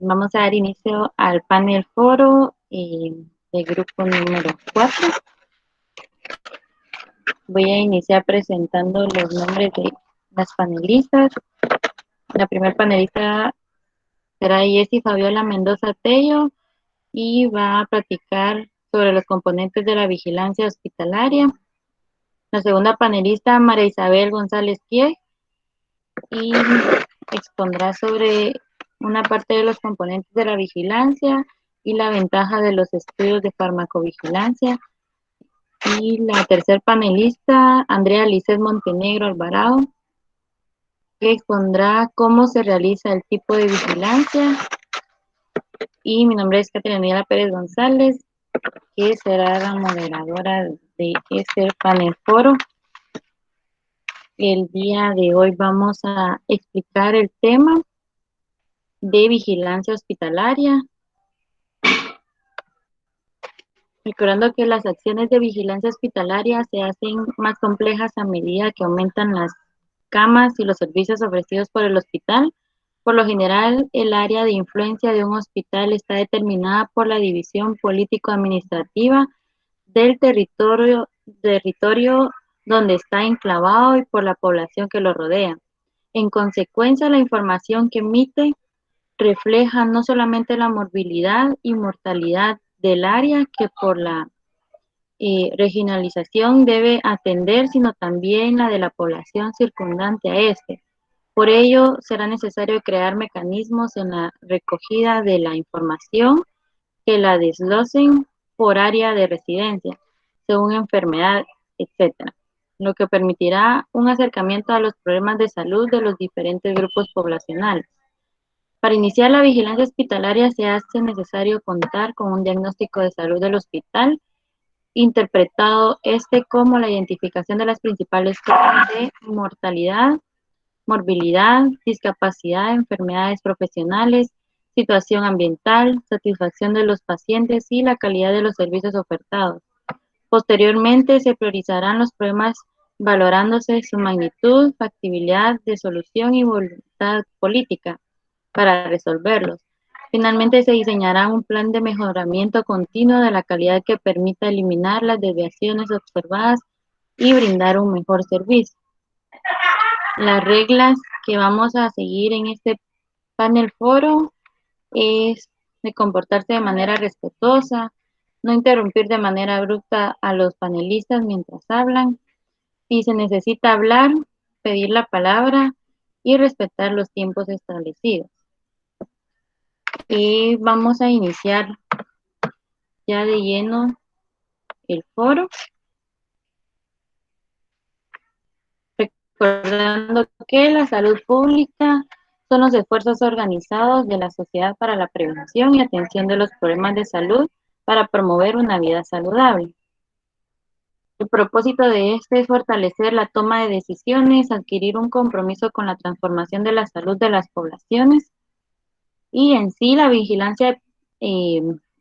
Vamos a dar inicio al panel foro del grupo número 4. Voy a iniciar presentando los nombres de las panelistas. La primera panelista será Jessie Fabiola Mendoza Tello y va a platicar sobre los componentes de la vigilancia hospitalaria. La segunda panelista, María Isabel González Quieg, y expondrá sobre una parte de los componentes de la vigilancia y la ventaja de los estudios de farmacovigilancia. Y la tercer panelista, Andrea Lizeth Montenegro Alvarado, que expondrá cómo se realiza el tipo de vigilancia. Y mi nombre es Caterina Pérez González, que será la moderadora de este panel foro. El día de hoy vamos a explicar el tema de vigilancia hospitalaria, recordando que las acciones de vigilancia hospitalaria se hacen más complejas a medida que aumentan las camas y los servicios ofrecidos por el hospital. Por lo general, el área de influencia de un hospital está determinada por la división político-administrativa del territorio donde está enclavado y por la población que lo rodea. En consecuencia, la información que emite refleja no solamente la morbilidad y mortalidad del área que por la regionalización debe atender, sino también la de la población circundante a este. Por ello, será necesario crear mecanismos en la recogida de la información que la desglosen por área de residencia, según enfermedad, etcétera, lo que permitirá un acercamiento a los problemas de salud de los diferentes grupos poblacionales. Para iniciar la vigilancia hospitalaria se hace necesario contar con un diagnóstico de salud del hospital, interpretado como la identificación de las principales causas de mortalidad, morbilidad, discapacidad, enfermedades profesionales, situación ambiental, satisfacción de los pacientes y la calidad de los servicios ofertados. Posteriormente se priorizarán los problemas valorándose su magnitud, factibilidad de solución y voluntad política para resolverlos. Finalmente se diseñará un plan de mejoramiento continuo de la calidad que permita eliminar las desviaciones observadas y brindar un mejor servicio. Las reglas que vamos a seguir en este panel foro es de comportarse de manera respetuosa, no interrumpir de manera abrupta a los panelistas mientras hablan. Si se necesita hablar, pedir la palabra y respetar los tiempos establecidos. Y vamos a iniciar ya de lleno el foro. Recordando que la salud pública son los esfuerzos organizados de la sociedad para la prevención y atención de los problemas de salud para promover una vida saludable. El propósito de este es fortalecer la toma de decisiones, adquirir un compromiso con la transformación de la salud de las poblaciones y en sí la vigilancia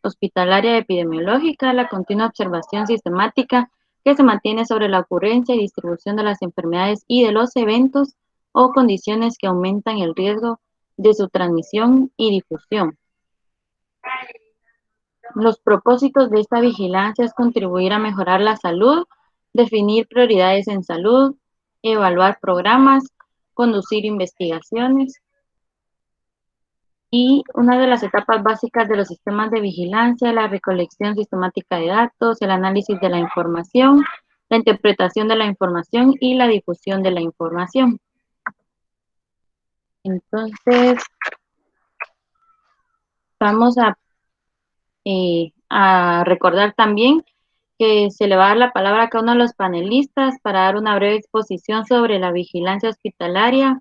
hospitalaria epidemiológica, la continua observación sistemática que se mantiene sobre la ocurrencia y distribución de las enfermedades y de los eventos o condiciones que aumentan el riesgo de su transmisión y difusión. Los propósitos de esta vigilancia es contribuir a mejorar la salud, definir prioridades en salud, evaluar programas, conducir investigaciones. Y una de las etapas básicas de los sistemas de vigilancia es la recolección sistemática de datos, el análisis de la información, la interpretación de la información y la difusión de la información. Entonces, vamos a recordar también que se le va a dar la palabra a cada uno de los panelistas para dar una breve exposición sobre la vigilancia hospitalaria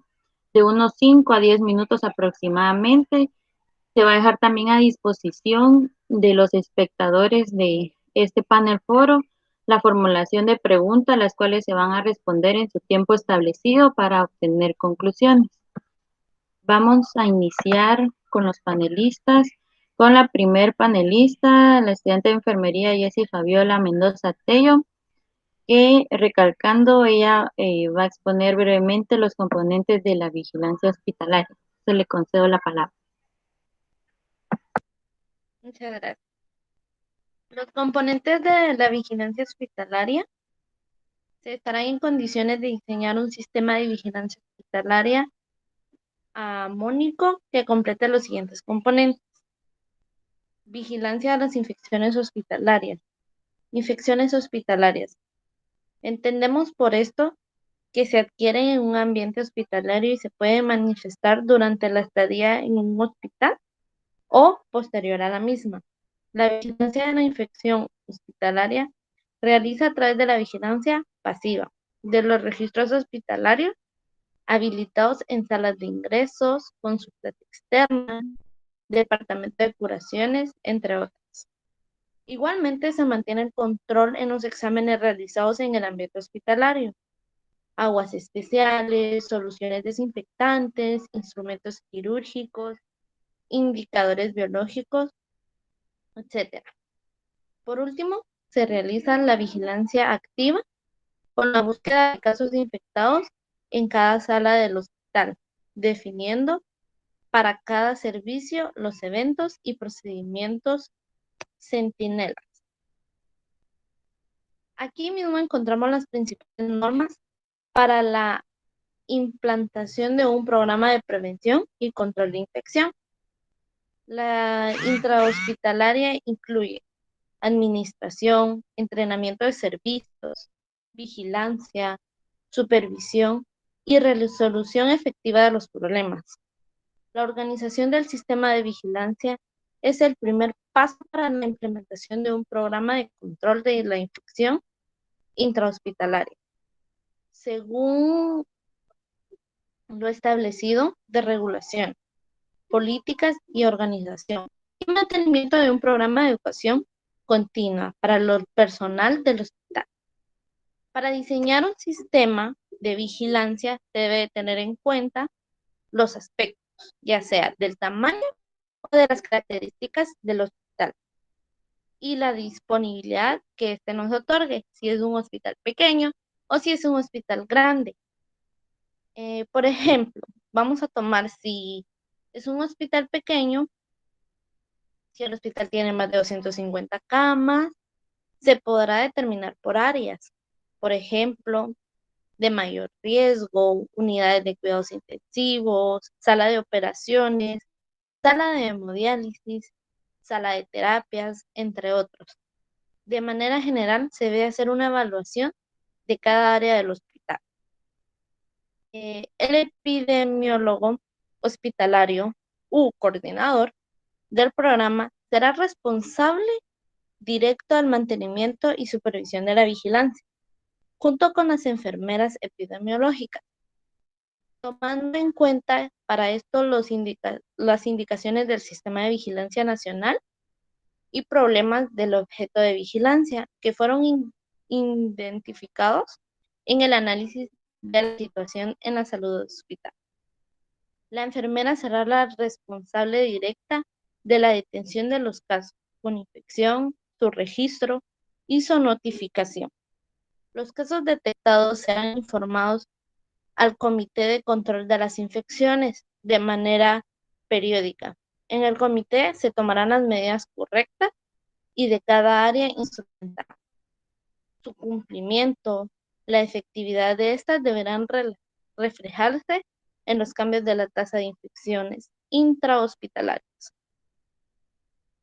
de unos 5 a 10 minutos aproximadamente. Se va a dejar también a disposición de los espectadores de este panel foro la formulación de preguntas, las cuales se van a responder en su tiempo establecido para obtener conclusiones. Vamos a iniciar con los panelistas, con la primer panelista, la estudiante de enfermería Jessie Fabiola Mendoza Tello, que recalcando, ella va a exponer brevemente los componentes de la vigilancia hospitalaria. Se le concedo la palabra. Muchas gracias. Los componentes de la vigilancia hospitalaria se estarán en condiciones de diseñar un sistema de vigilancia hospitalaria armónico que complete los siguientes componentes. Vigilancia de las infecciones hospitalarias. Infecciones hospitalarias. Entendemos por esto que se adquieren en un ambiente hospitalario y se pueden manifestar durante la estadía en un hospital o posterior a la misma. La vigilancia de la infección hospitalaria realiza a través de la vigilancia pasiva de los registros hospitalarios habilitados en salas de ingresos, consultas externas, departamento de curaciones, entre otras. Igualmente se mantiene el control en los exámenes realizados en el ambiente hospitalario, aguas especiales, soluciones desinfectantes, instrumentos quirúrgicos, indicadores biológicos, etc. Por último, se realiza la vigilancia activa con la búsqueda de casos de infectados en cada sala del hospital, definiendo para cada servicio los eventos y procedimientos centinela. Aquí mismo encontramos las principales normas para la implantación de un programa de prevención y control de infección. La intrahospitalaria incluye administración, entrenamiento de servicios, vigilancia, supervisión y resolución efectiva de los problemas. La organización del sistema de vigilancia es el primer paso para la implementación de un programa de control de la infección intrahospitalaria, según lo establecido de regulación, políticas y organización, y mantenimiento de un programa de educación continua para el personal del hospital. Para diseñar un sistema de vigilancia se debe tener en cuenta los aspectos, ya sea del tamaño o de las características del hospital y la disponibilidad que éste nos otorgue, si es un hospital pequeño o si es un hospital grande. Por ejemplo, vamos a tomar si es un hospital pequeño, si el hospital tiene más de 250 camas, se podrá determinar por áreas. Por ejemplo, de mayor riesgo, unidades de cuidados intensivos, sala de operaciones, sala de hemodiálisis, sala de terapias, entre otros. De manera general, se debe hacer una evaluación de cada área del hospital. El epidemiólogo hospitalario u coordinador del programa será responsable directo al mantenimiento y supervisión de la vigilancia, junto con las enfermeras epidemiológicas, tomando en cuenta para esto las indicaciones del Sistema de Vigilancia Nacional y problemas del objeto de vigilancia que fueron identificados en el análisis de la situación en la salud hospital. La enfermera será la responsable directa de la detención de los casos con infección, su registro y su notificación. Los casos detectados serán informados al Comité de Control de las Infecciones de manera periódica. En el comité se tomarán las medidas correctas y de cada área instrumental. Su cumplimiento, la efectividad de estas deberán reflejarse en los cambios de la tasa de infecciones intrahospitalarias.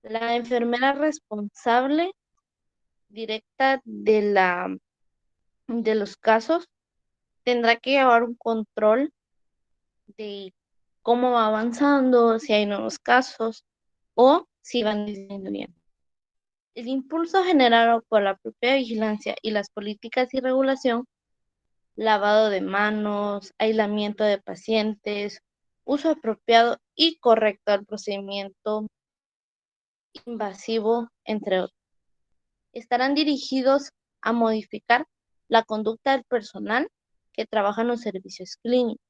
La enfermera responsable directa de los casos tendrá que llevar un control de cómo va avanzando, si hay nuevos casos o si van disminuyendo. El impulso generado por la propia vigilancia y las políticas y regulación, lavado de manos, aislamiento de pacientes, uso apropiado y correcto del procedimiento invasivo, entre otros, estarán dirigidos a modificar la conducta del personal que trabaja en los servicios clínicos.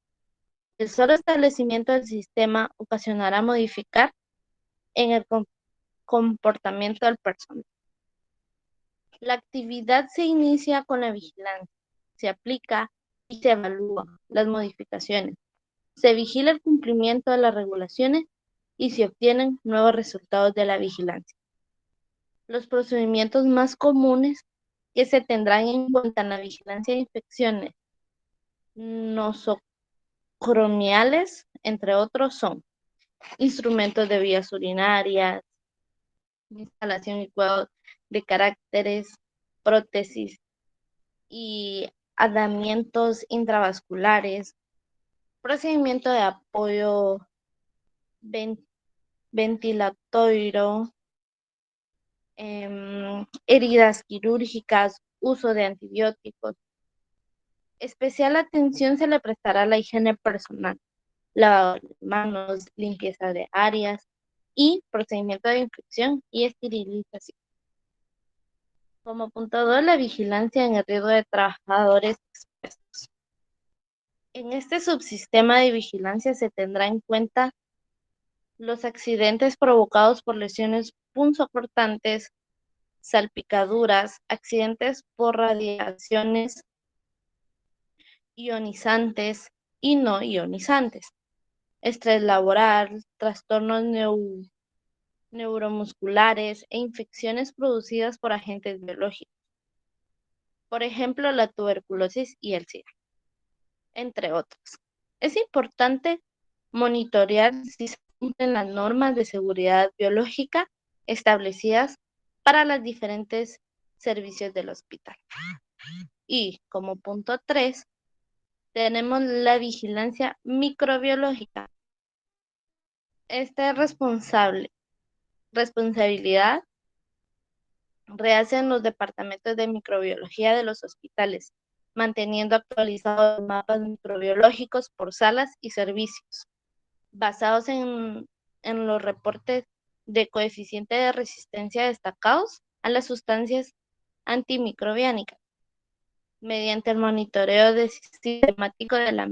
El solo establecimiento del sistema ocasionará modificar en el comportamiento del personal. La actividad se inicia con la vigilancia, se aplica y se evalúan las modificaciones, se vigila el cumplimiento de las regulaciones y se obtienen nuevos resultados de la vigilancia. Los procedimientos más comunes que se tendrán en cuenta en la vigilancia de infecciones nosocromiales, entre otros, son instrumentos de vías urinarias, instalación y cuidado de caracteres, prótesis y adamientos intravasculares, procedimiento de apoyo ventilatorio, heridas quirúrgicas, uso de antibióticos. Especial atención se le prestará a la higiene personal, lavado de manos, limpieza de áreas y procedimiento de infección y esterilización. Como punto 2, la vigilancia en el riesgo de trabajadores expuestos. En este subsistema de vigilancia se tendrá en cuenta los accidentes provocados por lesiones punzocortantes, salpicaduras, accidentes por radiaciones ionizantes y no ionizantes, estrés laboral, trastornos neuromusculares e infecciones producidas por agentes biológicos, por ejemplo, la tuberculosis y el SIDA, entre otros. Es importante monitorear si se cumplen las normas de seguridad biológica establecidas para los diferentes servicios del hospital. Y como punto 3, tenemos la vigilancia microbiológica. Esta responsabilidad rehace en los departamentos de microbiología de los hospitales, manteniendo actualizados los mapas microbiológicos por salas y servicios, basados en los reportes de coeficiente de resistencia destacados a las sustancias antimicrobiánicas, mediante el monitoreo sistemático de la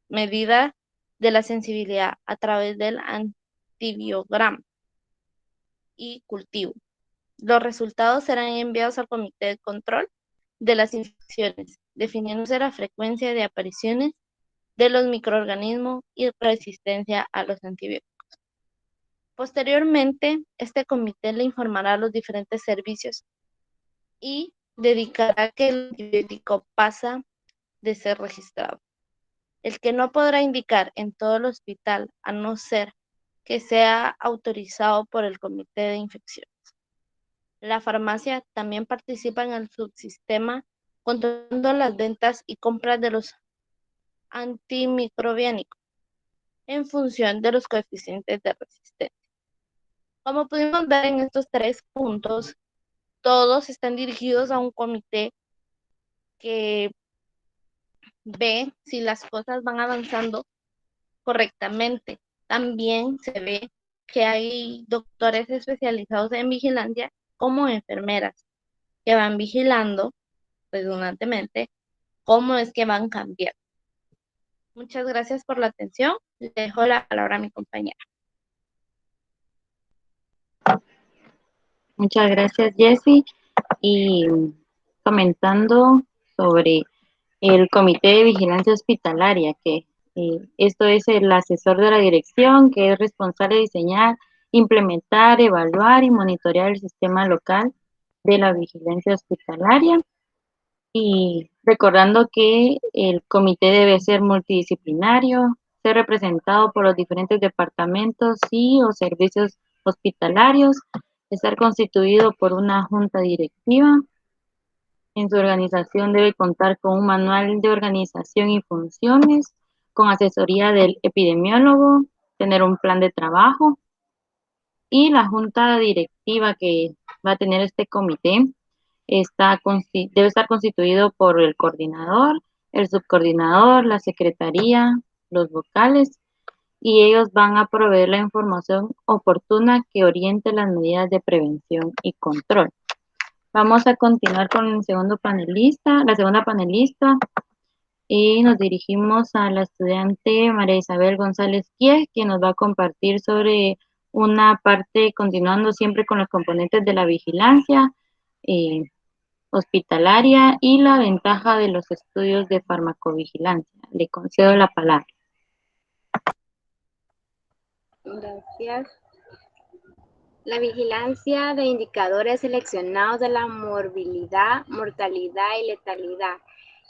medida de la sensibilidad a través del antibiograma y cultivo. Los resultados serán enviados al Comité de Control de las Infecciones, definiéndose la frecuencia de apariciones de los microorganismos y resistencia a los antibióticos. Posteriormente, este comité le informará a los diferentes servicios y dedicará que el antibiótico pasa de ser registrado. El que no podrá indicar en todo el hospital a no ser que sea autorizado por el Comité de Infecciones. La farmacia también participa en el subsistema controlando las ventas y compras de los antimicrobiánicos en función de los coeficientes de resistencia. Como pudimos ver en estos 3 puntos, todos están dirigidos a un comité que ve si las cosas van avanzando correctamente. También se ve que hay doctores especializados en vigilancia como enfermeras que van vigilando redundantemente cómo es que van cambiando. Muchas gracias por la atención. Le dejo la palabra a mi compañera. Muchas gracias, Jessie. Y comentando sobre el Comité de Vigilancia Hospitalaria, que esto es el asesor de la dirección, que es responsable de diseñar, implementar, evaluar y monitorear el sistema local de la vigilancia hospitalaria. Y recordando que el comité debe ser multidisciplinario, ser representado por los diferentes departamentos y o servicios hospitalarios, estar constituido por una junta directiva. En su organización debe contar con un manual de organización y funciones, con asesoría del epidemiólogo, tener un plan de trabajo y la junta directiva que va a tener este comité debe estar constituido por el coordinador, el subcoordinador, la secretaría, los vocales, y ellos van a proveer la información oportuna que oriente las medidas de prevención y control. Vamos a continuar con el segundo panelista, la segunda panelista, y nos dirigimos a la estudiante María Isabel González Quies, quien nos va a compartir sobre una parte, continuando siempre con los componentes de la vigilancia hospitalaria y la ventaja de los estudios de farmacovigilancia. Le concedo la palabra. Gracias. La vigilancia de indicadores seleccionados de la morbilidad, mortalidad y letalidad.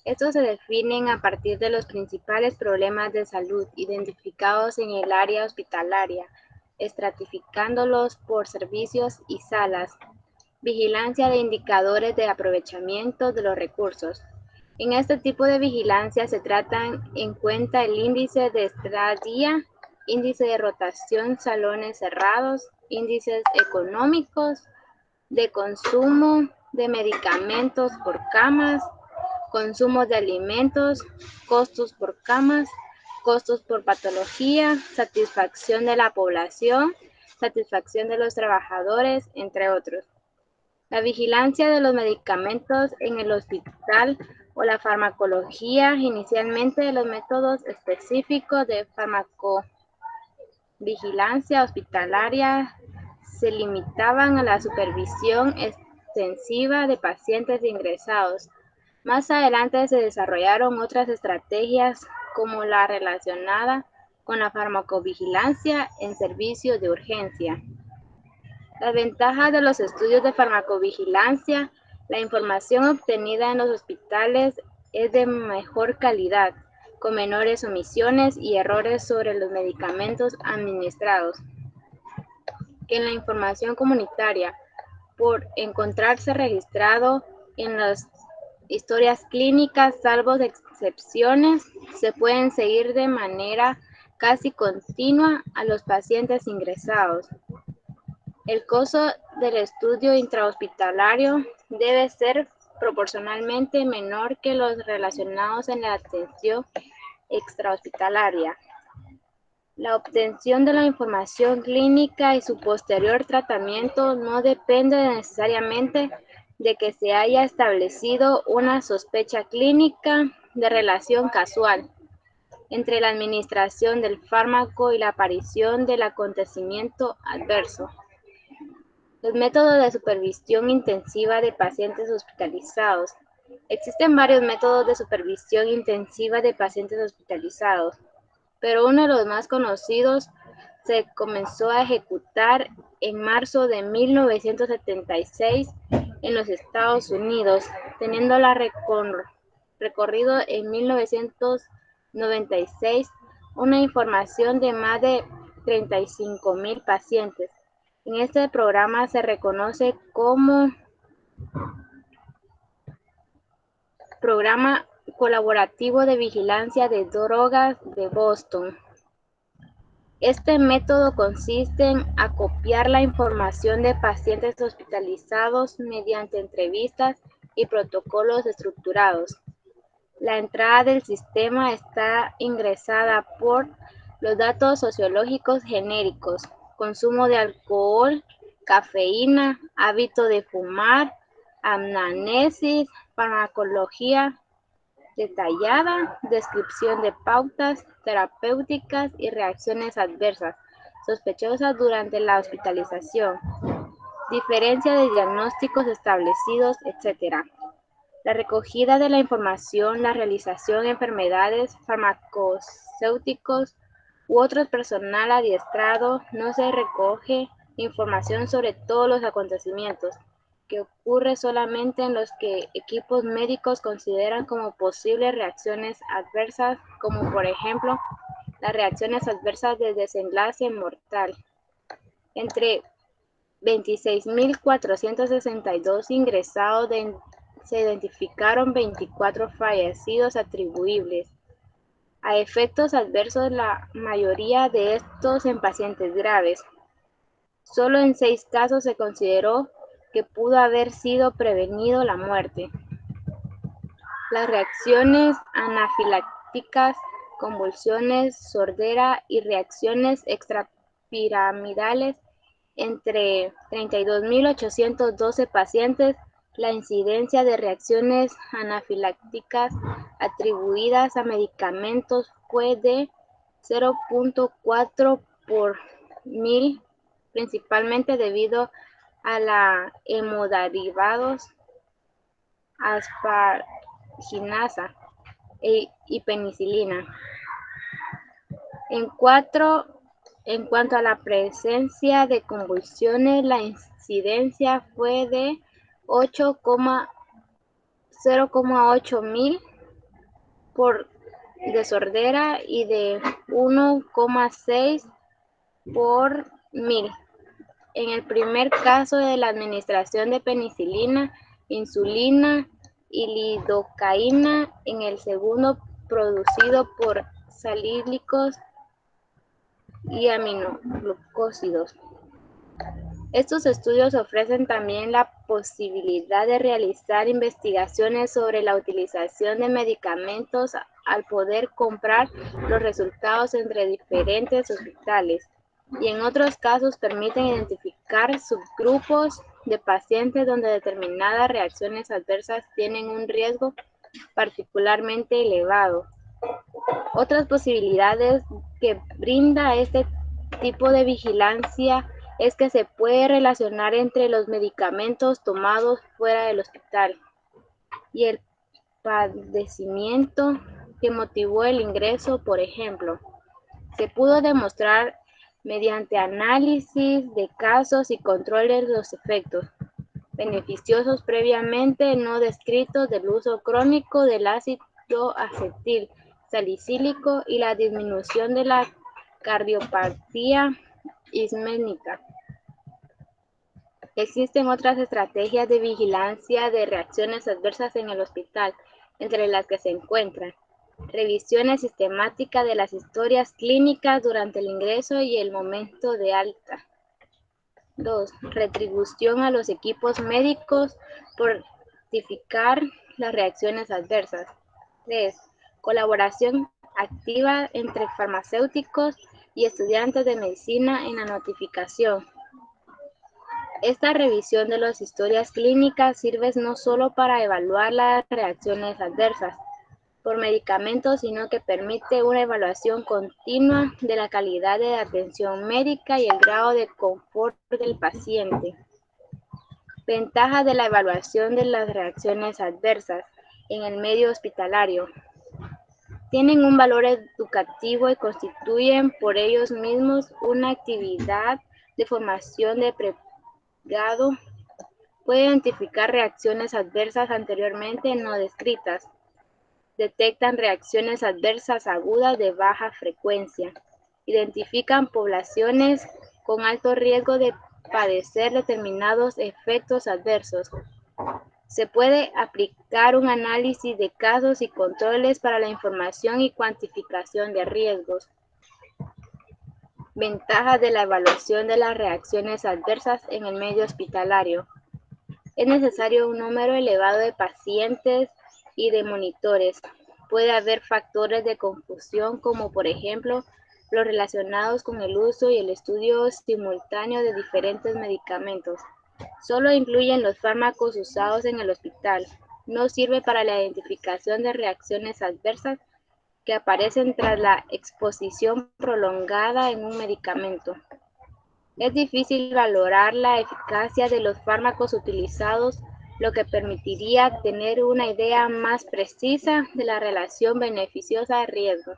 Estos se definen a partir de los principales problemas de salud identificados en el área hospitalaria, estratificándolos por servicios y salas. Vigilancia de indicadores de aprovechamiento de los recursos. En este tipo de vigilancia se tratan en cuenta el índice de estadía, índice de rotación, salones cerrados, índices económicos, de consumo de medicamentos por camas, consumo de alimentos, costos por camas, costos por patología, satisfacción de la población, satisfacción de los trabajadores, entre otros. La vigilancia de los medicamentos en el hospital o la farmacología, inicialmente los métodos específicos de farmacovigilancia hospitalaria se limitaban a la supervisión extensiva de pacientes ingresados. Más adelante se desarrollaron otras estrategias como la relacionada con la farmacovigilancia en servicios de urgencia. Las ventajas de los estudios de farmacovigilancia: la información obtenida en los hospitales es de mejor calidad, con menores omisiones y errores sobre los medicamentos administrados, que en la información comunitaria, por encontrarse registrado en las historias clínicas, salvo excepciones, se pueden seguir de manera casi continua a los pacientes ingresados. El costo del estudio intrahospitalario debe ser proporcionalmente menor que los relacionados en la atención extrahospitalaria. La obtención de la información clínica y su posterior tratamiento no depende necesariamente de que se haya establecido una sospecha clínica de relación causal entre la administración del fármaco y la aparición del acontecimiento adverso. Los métodos de supervisión intensiva de pacientes hospitalizados. Existen varios métodos de supervisión intensiva de pacientes hospitalizados, pero uno de los más conocidos se comenzó a ejecutar en marzo de 1976 en los Estados Unidos, teniendo recorrido en 1996 una información de más de 35,000 pacientes. En este programa se reconoce como Programa Colaborativo de Vigilancia de Drogas de Boston. Este método consiste en acopiar la información de pacientes hospitalizados mediante entrevistas y protocolos estructurados. La entrada del sistema está ingresada por los datos sociológicos genéricos: consumo de alcohol, cafeína, hábito de fumar, anamnesis, farmacología detallada, descripción de pautas terapéuticas y reacciones adversas sospechosas durante la hospitalización, diferencia de diagnósticos establecidos, etc. La recogida de la información, la realización de enfermedades, farmacéuticos u otro personal adiestrado. No se recoge información sobre todos los acontecimientos, que ocurre solamente en los que equipos médicos consideran como posibles reacciones adversas, como por ejemplo las reacciones adversas de desenlace mortal. Entre 26.462 ingresados se identificaron 24 fallecidos atribuibles a efectos adversos, la mayoría de estos en pacientes graves. Solo en 6 casos se consideró que pudo haber sido prevenido la muerte. Las reacciones anafilácticas, convulsiones, sordera y reacciones extrapiramidales entre 32.812 pacientes. La incidencia de reacciones anafilácticas atribuidas a medicamentos fue de 0.4 por mil, principalmente debido a la hemoderivados, asparginasa y penicilina. En 4 En cuanto a la presencia de convulsiones, la incidencia fue de 0,8 mil por desordera y de 1,6 por mil. En el primer caso de la administración de penicilina, insulina y lidocaína, en el segundo producido por salílicos y aminoglucósidos. Estos estudios ofrecen también la posibilidad de realizar investigaciones sobre la utilización de medicamentos al poder comparar los resultados entre diferentes hospitales, y en otros casos permiten identificar subgrupos de pacientes donde determinadas reacciones adversas tienen un riesgo particularmente elevado. Otras posibilidades que brinda este tipo de vigilancia es que se puede relacionar entre los medicamentos tomados fuera del hospital y el padecimiento que motivó el ingreso. Por ejemplo, se pudo demostrar mediante análisis de casos y controles los efectos beneficiosos previamente no descritos del uso crónico del ácido acetil salicílico y la disminución de la cardiopatía isquémica. Existen otras estrategias de vigilancia de reacciones adversas en el hospital, entre las que se encuentran revisiones sistemáticas de las historias clínicas durante el ingreso y el momento de alta. 2. Retribución a los equipos médicos por notificar las reacciones adversas. 3. Colaboración activa entre farmacéuticos y estudiantes de medicina en la notificación. Esta revisión de las historias clínicas sirve no solo para evaluar las reacciones adversas por medicamentos, sino que permite una evaluación continua de la calidad de atención médica y el grado de confort del paciente. Ventajas de la evaluación de las reacciones adversas en el medio hospitalario. Tienen un valor educativo y constituyen por ellos mismos una actividad de formación de pregrado. Puede identificar reacciones adversas anteriormente no descritas. Detectan reacciones adversas agudas de baja frecuencia. Identifican poblaciones con alto riesgo de padecer determinados efectos adversos. Se puede aplicar un análisis de casos y controles para la información y cuantificación de riesgos. Ventajas de la evaluación de las reacciones adversas en el medio hospitalario. Es necesario un número elevado de pacientes y de monitores. Puede haber factores de confusión como por ejemplo los relacionados con el uso y el estudio simultáneo de diferentes medicamentos. Solo incluyen los fármacos usados en el hospital. No sirve para la identificación de reacciones adversas que aparecen tras la exposición prolongada en un medicamento. Es difícil valorar la eficacia de los fármacos utilizados, lo que permitiría tener una idea más precisa de la relación beneficiosa-riesgo.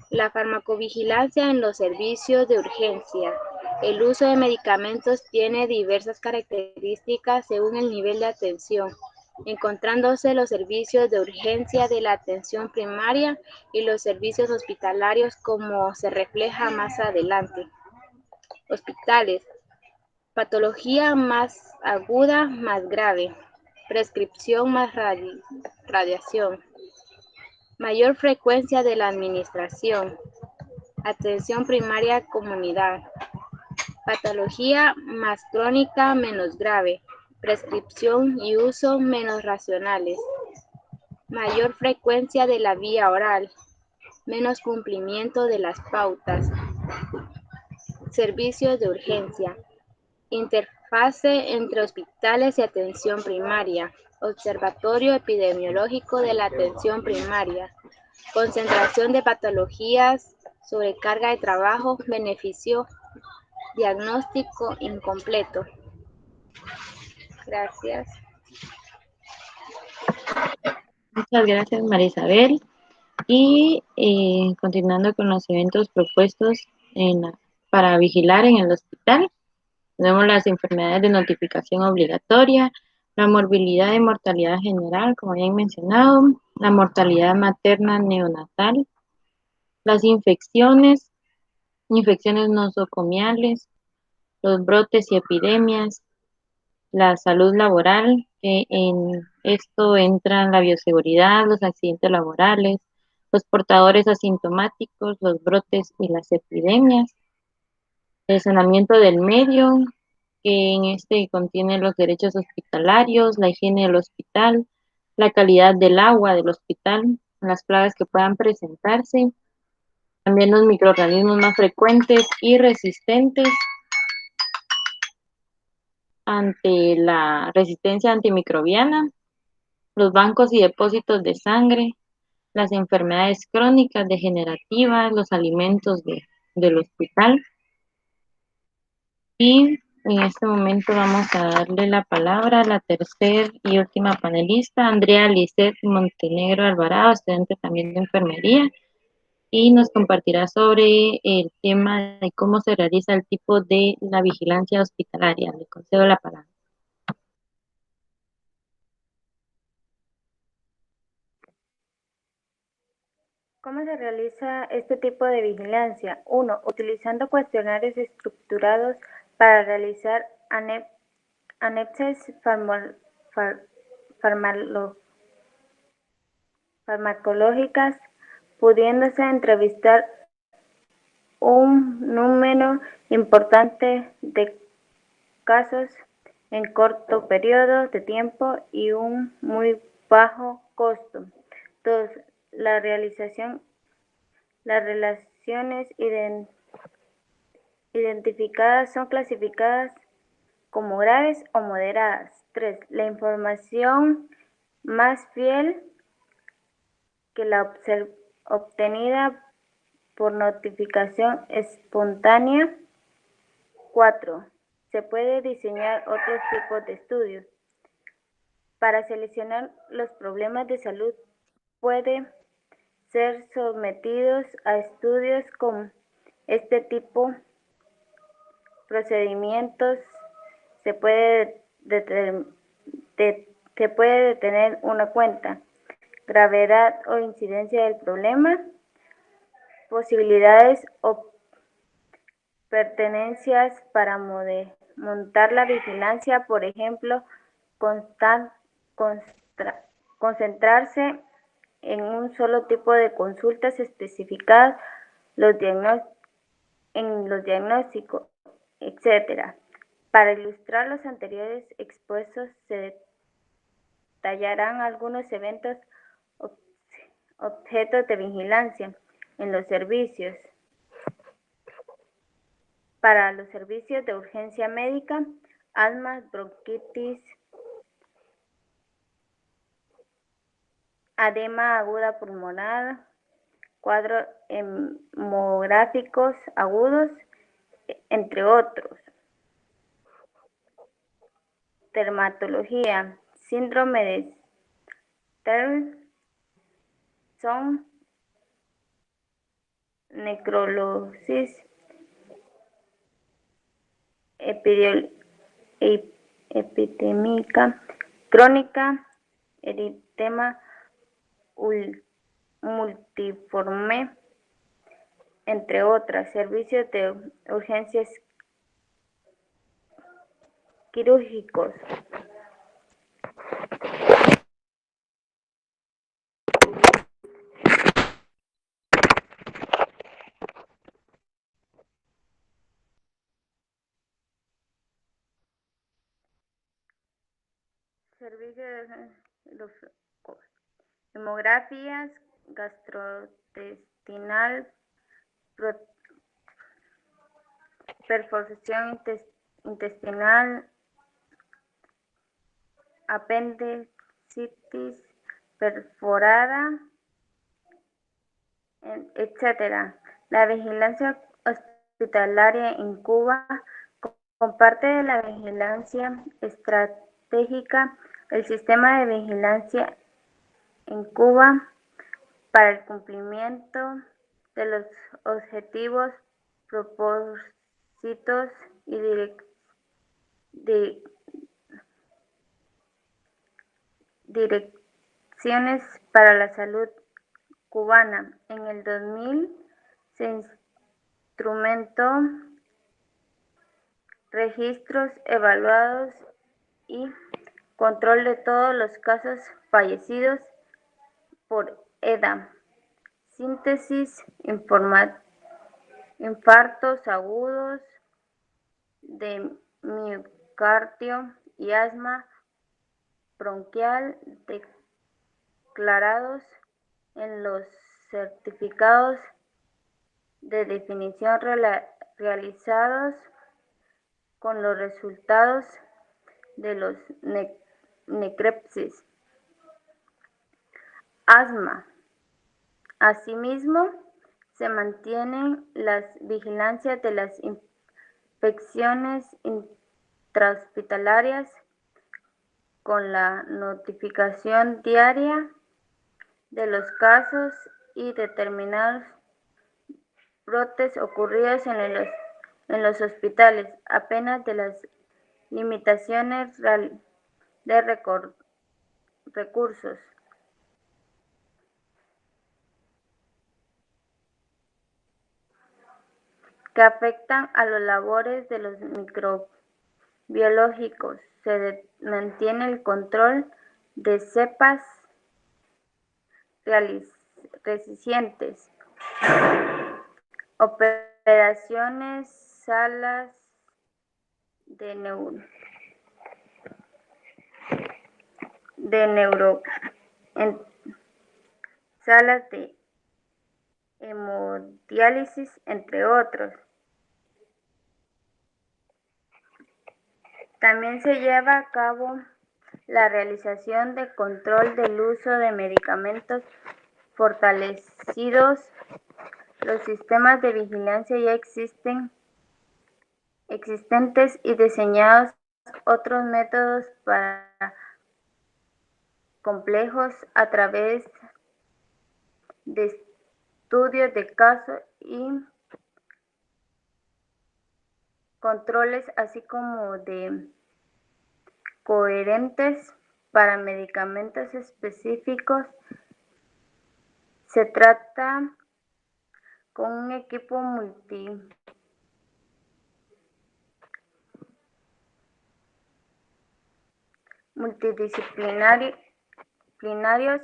La farmacovigilancia en los servicios de urgencia. El uso de medicamentos tiene diversas características según el nivel de atención, encontrándose los servicios de urgencia de la atención primaria y los servicios hospitalarios, como se refleja más adelante. Hospitales. Patología más aguda, más grave. Prescripción más radiación. Mayor frecuencia de la administración. Atención primaria comunidad. Patología más crónica, menos grave. Prescripción y uso menos racionales. Mayor frecuencia de la vía oral. Menos cumplimiento de las pautas. Servicios de urgencia. Interfase entre hospitales y atención primaria. Observatorio epidemiológico de la atención primaria. Concentración de patologías, sobrecarga de trabajo, beneficio, diagnóstico incompleto. Gracias. Muchas gracias, María Isabel. Y continuando con los eventos propuestos para vigilar en el hospital, tenemos las enfermedades de notificación obligatoria, la morbilidad y mortalidad general, como ya he mencionado, la mortalidad materna neonatal, las infecciones, infecciones nosocomiales, los brotes y epidemias, la salud laboral, que en esto entran la bioseguridad, los accidentes laborales, los portadores asintomáticos, los brotes y las epidemias, el saneamiento del medio, que en este contiene los derechos hospitalarios, la higiene del hospital, la calidad del agua del hospital, las plagas que puedan presentarse, también los microorganismos más frecuentes y resistentes ante la resistencia antimicrobiana, los bancos y depósitos de sangre, las enfermedades crónicas degenerativas, los alimentos del hospital. Y en este momento vamos a darle la palabra a la tercera y última panelista, Andrea Lisset Montenegro Alvarado, estudiante también de enfermería, y nos compartirá sobre el tema de cómo se realiza el tipo de la vigilancia hospitalaria. Le concedo la palabra. ¿Cómo se realiza este tipo de vigilancia? 1. Utilizando cuestionarios estructurados para realizar anexes farmacológicas, pudiéndose entrevistar un número importante de casos en corto periodo de tiempo y un muy bajo costo. 2. Las relaciones identificadas son clasificadas como graves o moderadas. 3. La información más fiel que la obtenida por notificación espontánea. 4. Se puede diseñar otros tipos de estudios. Para seleccionar los problemas de salud puede ser sometidos a estudios con este tipo de procedimientos. Se puede tener una cuenta, gravedad o incidencia del problema, posibilidades o pertenencias para montar la vigilancia, por ejemplo, concentrarse en un solo tipo de consultas especificadas, en los diagnósticos, etc. Para ilustrar los anteriores expuestos, se detallarán algunos eventos objetos de vigilancia en los servicios. Para los servicios de urgencia médica, asma, bronquitis, edema aguda pulmonar, cuadros hemográficos agudos, entre otros. Dermatología, síndrome de Stern, necrosis epidémica crónica, eritema multiforme, entre otras. Servicios de urgencias quirúrgicos. Servicios de hemografías, gastrointestinal, perforación intestinal, apendicitis perforada, etc. La vigilancia hospitalaria en Cuba comparte de la vigilancia estratégica. El sistema de vigilancia en Cuba para el cumplimiento de los objetivos, propósitos y direcciones para la salud cubana. En el 2000 se instrumentó registros evaluados y control de todos los casos fallecidos por EDA, síntesis, infartos agudos de miocardio y asma bronquial declarados en los certificados de definición realizados con los resultados de los necropsis. Asma. Asimismo, se mantienen las vigilancias de las infecciones intrahospitalarias con la notificación diaria de los casos y determinados brotes ocurridos en los hospitales, apenas de las limitaciones de recursos. Que afectan a las labores de los microbiológicos. Se mantiene el control de cepas resistentes, operaciones, salas de salas de hemodiálisis, entre otros. También se lleva a cabo la realización de control del uso de medicamentos fortalecidos. Los sistemas de vigilancia ya existentes y diseñados otros métodos para complejos a través de estudios de caso y controles, así como de coherentes para medicamentos específicos. Se trata con un equipo multidisciplinarios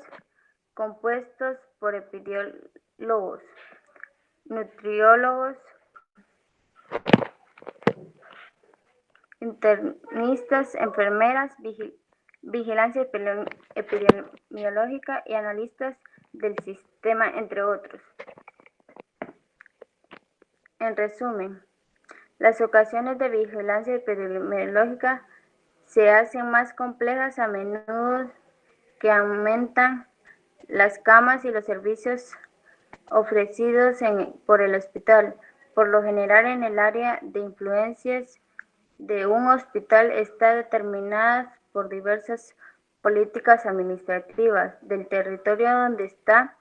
compuestos por epidemiólogos, nutriólogos, internistas, enfermeras, vigilancia epidemiológica y analistas del sistema, entre otros. En resumen, las ocasiones de vigilancia epidemiológica se hacen más complejas a menudo que aumentan las camas y los servicios ofrecidos por el hospital. Por lo general, en el área de influencias de un hospital está determinada por diversas políticas administrativas del territorio donde está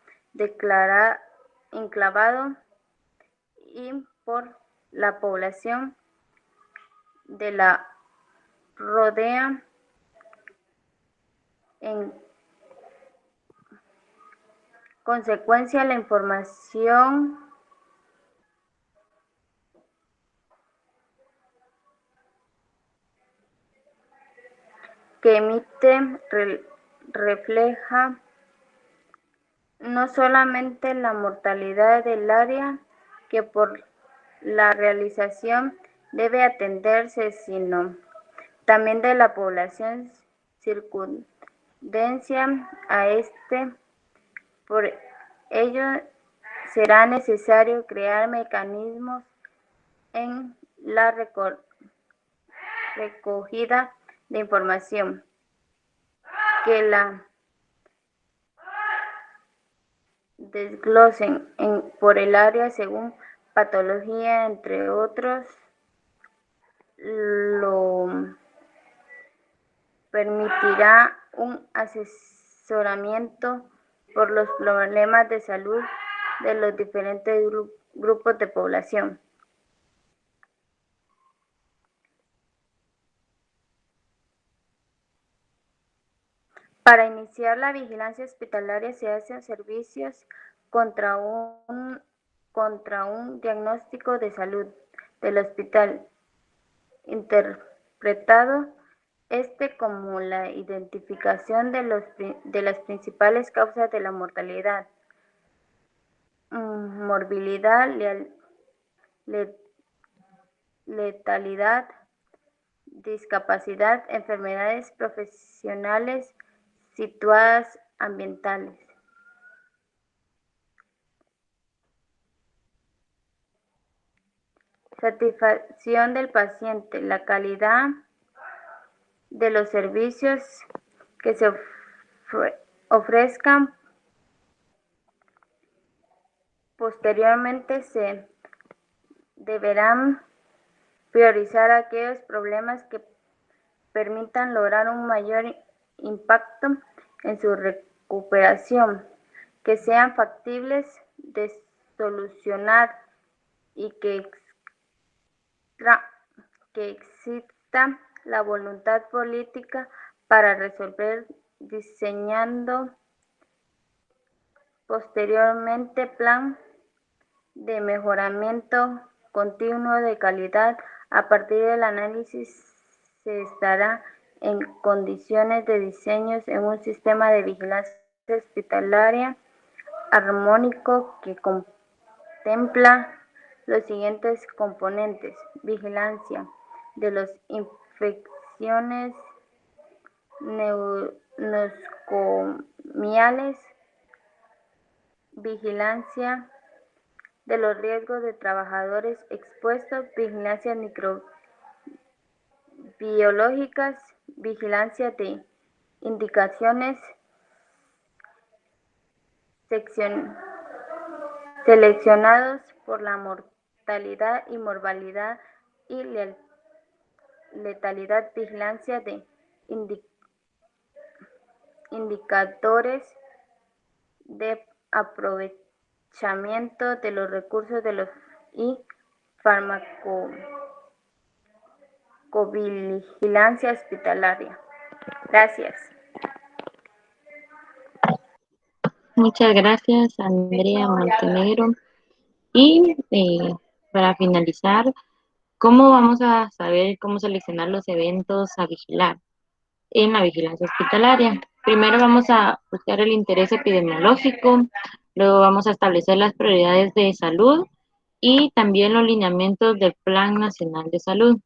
enclavado y por la población de la rodea. En consecuencia, la información que emite refleja no solamente la mortalidad del área que por la realización debe atenderse, sino también de la población circundancia a este. Por ello, será necesario crear mecanismos en la recogida de información que la desglosen por el área según patología, entre otros. Lo permitirá un asesoramiento por los problemas de salud de los diferentes grupos de población. Para iniciar la vigilancia hospitalaria se hacen servicios contra un diagnóstico de salud del hospital, interpretado como la identificación de las principales causas de la mortalidad, morbilidad, letalidad, discapacidad, enfermedades profesionales, situadas ambientales. Satisfacción del paciente, la calidad de los servicios que se ofrezcan. Posteriormente se deberán priorizar aquellos problemas que permitan lograr un mayor impacto en su recuperación, que sean factibles de solucionar y que exista la voluntad política para resolver, diseñando posteriormente plan de mejoramiento continuo de calidad. A partir del análisis se estará en condiciones de diseño en un sistema de vigilancia hospitalaria armónico que contempla los siguientes componentes: vigilancia de las infecciones nosocomiales, vigilancia de los riesgos de trabajadores expuestos, vigilancia microbiológicas, vigilancia de indicaciones seleccionados por la mortalidad y morbilidad y letalidad, vigilancia de indicadores de aprovechamiento de los recursos y farmacovigilancia hospitalaria. Gracias. Muchas gracias, Andrea Montenegro. Y para finalizar, ¿cómo vamos a saber cómo seleccionar los eventos a vigilar en la vigilancia hospitalaria? Primero vamos a buscar el interés epidemiológico, luego vamos a establecer las prioridades de salud y también los lineamientos del Plan Nacional de Salud.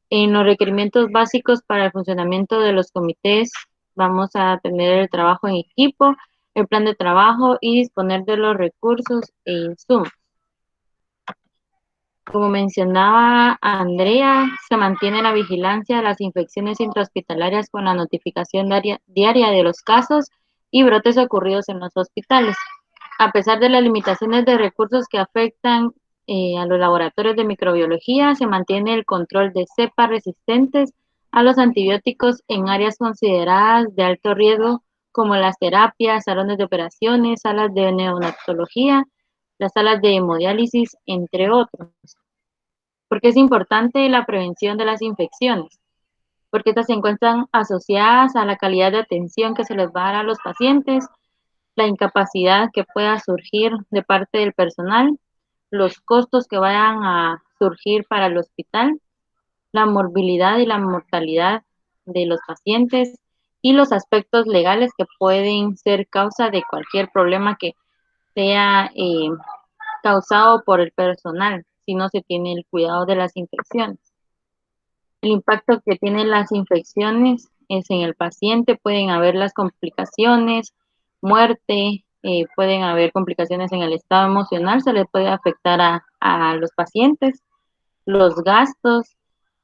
En los requerimientos básicos para el funcionamiento de los comités vamos a tener el trabajo en equipo, el plan de trabajo y disponer de los recursos e insumos. Como mencionaba Andrea, se mantiene la vigilancia de las infecciones intrahospitalarias con la notificación diaria de los casos y brotes ocurridos en los hospitales. A pesar de las limitaciones de recursos que afectan a los laboratorios de microbiología, se mantiene el control de cepas resistentes a los antibióticos en áreas consideradas de alto riesgo, como las terapias, salones de operaciones, salas de neonatología, las salas de hemodiálisis, entre otros. ¿Por qué es importante la prevención de las infecciones? Porque estas se encuentran asociadas a la calidad de atención que se les va a dar a los pacientes, la incapacidad que pueda surgir de parte del personal, los costos que vayan a surgir para el hospital, la morbilidad y la mortalidad de los pacientes y los aspectos legales que pueden ser causa de cualquier problema que sea causado por el personal si no se tiene el cuidado de las infecciones. El impacto que tienen las infecciones es en el paciente, pueden haber las complicaciones, muerte, pueden haber complicaciones en el estado emocional, se les puede afectar a los pacientes, los gastos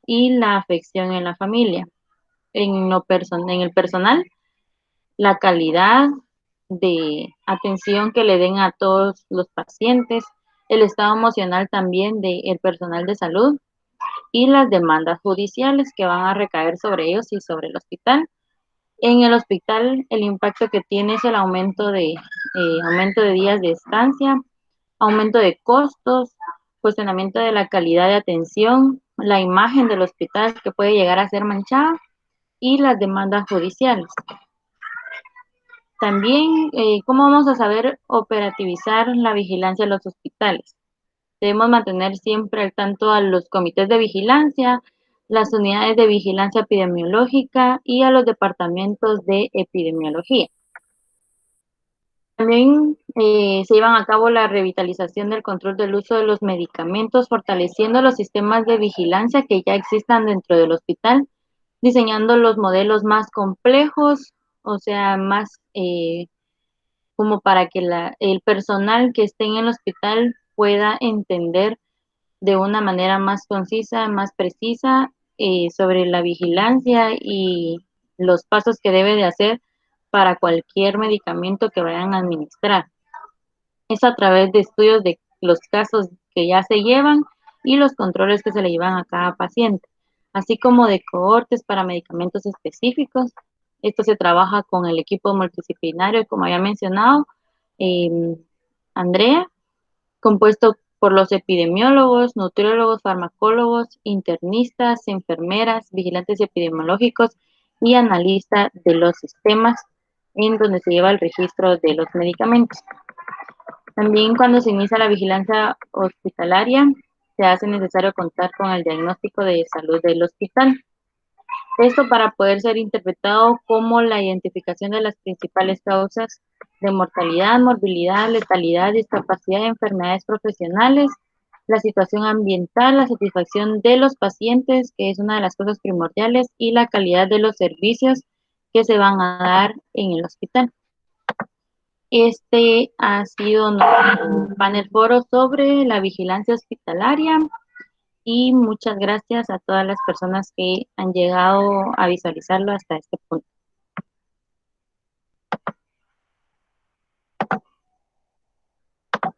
y la afección en la familia. En el personal, la calidad de atención que le den a todos los pacientes, el estado emocional también del personal de salud y las demandas judiciales que van a recaer sobre ellos y sobre el hospital En el hospital, el impacto que tiene es el aumento de días de estancia, aumento de costos, cuestionamiento de la calidad de atención, la imagen del hospital que puede llegar a ser manchada y las demandas judiciales. También, ¿cómo vamos a saber operativizar la vigilancia en los hospitales? Debemos mantener siempre al tanto a los comités de vigilancia, las unidades de vigilancia epidemiológica y a los departamentos de epidemiología. También se llevan a cabo la revitalización del control del uso de los medicamentos, fortaleciendo los sistemas de vigilancia que ya existan dentro del hospital, diseñando los modelos más complejos, o sea, más como para que el personal que esté en el hospital pueda entender de una manera más concisa, más precisa sobre la vigilancia y los pasos que debe de hacer para cualquier medicamento que vayan a administrar. Es a través de estudios de los casos que ya se llevan y los controles que se le llevan a cada paciente, así como de cohortes para medicamentos específicos. Esto se trabaja con el equipo multidisciplinario, como había mencionado, Andrea, compuesto por los epidemiólogos, nutriólogos, farmacólogos, internistas, enfermeras, vigilantes epidemiológicos y analistas de los sistemas en donde se lleva el registro de los medicamentos. También cuando se inicia la vigilancia hospitalaria, se hace necesario contar con el diagnóstico de salud del hospital. Esto para poder ser interpretado como la identificación de las principales causas de mortalidad, morbilidad, letalidad, discapacidad y enfermedades profesionales, la situación ambiental, la satisfacción de los pacientes, que es una de las cosas primordiales, y la calidad de los servicios que se van a dar en el hospital. Este ha sido nuestro panel foro sobre la vigilancia hospitalaria y muchas gracias a todas las personas que han llegado a visualizarlo hasta este punto.